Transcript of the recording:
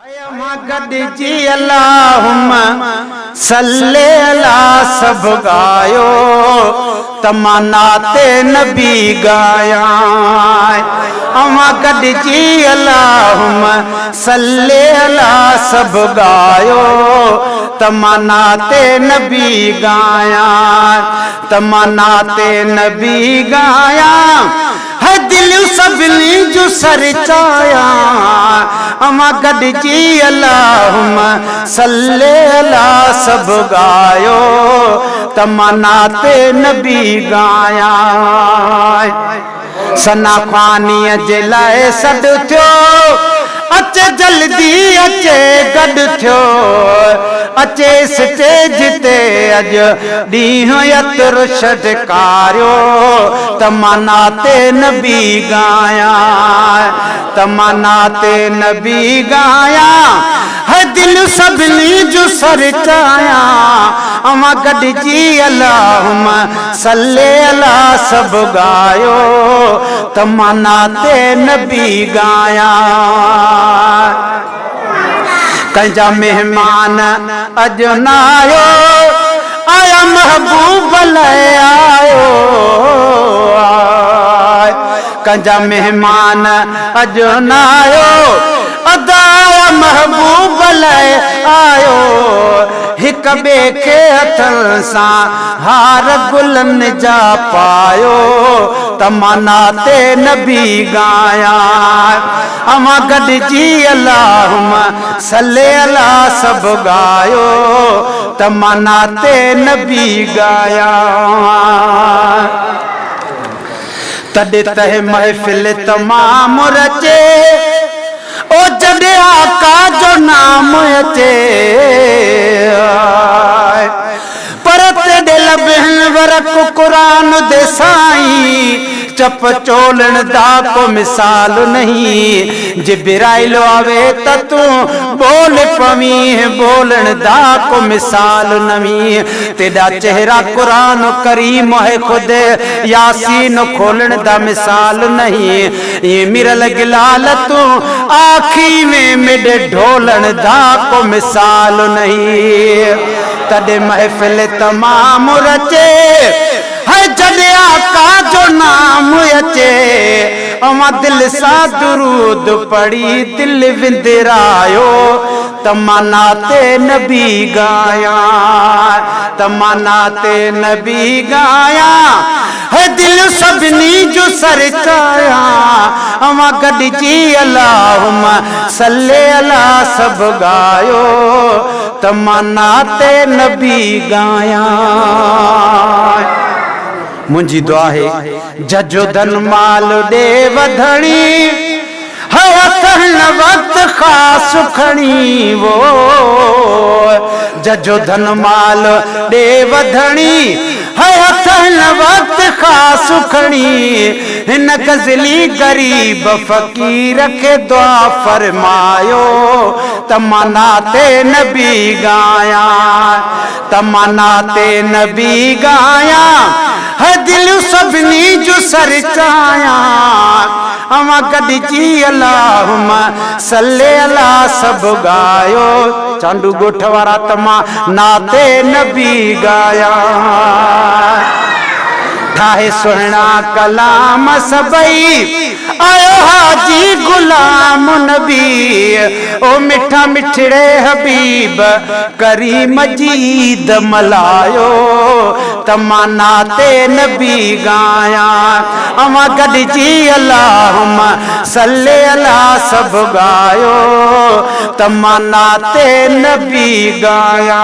गॾिजी अल्लाहुम्मा सल्ले अला सब गायो तमन्नाते नबी गाया अमा गॾिजी अल्लाहुम्मा सल्ले अला सब गायो तमन्नाते नबी गाया तमन्नाते नबी गाया है दिल सभिनी जो सर चाया अमा गॾिजी अल्लाहुम्मा सल्ले अला सब गायो तमन्नाते नबी गाया सना ख़्वानीअ जे लाइ सॾु थियो अचे जल्दी अचे गॾु थियो अचे स्टेज ते अॼु ॾींहुं यत्र छटकारियो तमन्नाते नबी गाया तमन्नाते नबी गाया है दिल सभिनी जो सर चाया अमा गॾिजी अल्लाहुम्मा सल्ले अला सब गायो तमन्नाते नबी गाया कंहिंजा मेहमान अॼु न आयो आया महबूब लाइ आयो कंहिंजा मेहमान अॼु न आयो अदाया महबूब लाइ आयो हिक ॿिए खे हथनि सां हार गुलनि जा पायो तमन्नाते नबी गाया अमा गॾिजी अल्लाहुम्मा सल्ले अला सब गायो तमन्नाते नबी गाया तॾहिं तहे महफ़िल तमाम रचे ओ जॾहिं आका जो नाम अचे पर तेॾे लभिन वरक क़ुरान दे साईं चप चोलण दा को मिसाल नहीं जिब्राइल आवे त तू बोल पवी बोलण दा को मिसाल नहीं तेरा चेहरा कुरान करीम है खुद यासीन खोलण दा मिसाल नहीं ये मिरल गिलाल तू आखी में मिड ढोलण दा को मिसाल नहीं तॾे महफ़िल तमाम रचे है जॾहिं आका जो नाम अचे अमा दिल सां दुरूद पढ़ी दिल विंदरायो तमन्नाते नबी गाया तमन्नाते नबी गाया है दिल सभिनी जो सर चाया अमा गॾिजी अल्लाहुम्मा सल्ले अला सब गायो तमन्नाते नबी गाया मुंहिंजी दुआ है जजो धन माल ॾे वधणी है अथन वक्त ख़ास खणी वो जजो धन माल ॾे वधणी है अथन वक्त ख़ास खणी हिन गज़ली गरीब फ़कीर खे दुआ फरमायो तमन्नाते नबी गाया तमन्नाते नबी गाया है दिल सभिनी जो सर चाया अमा गॾिजी अल्लाहुम्मा सल्ले अला सब गायो चांडू गोठ वारा तमन्नाते नबी गाया ठाहे सुहिणा कलाम सबई आयो हाजी गुलाम नबी ओ मिठा मिठड़े हबीब करीम जीद मलायो तमन्नाते नबी गाया अमा गॾिजी अल्लाहुम्मा सल्ले अला सब गायो तमन्नाते नबी गाया।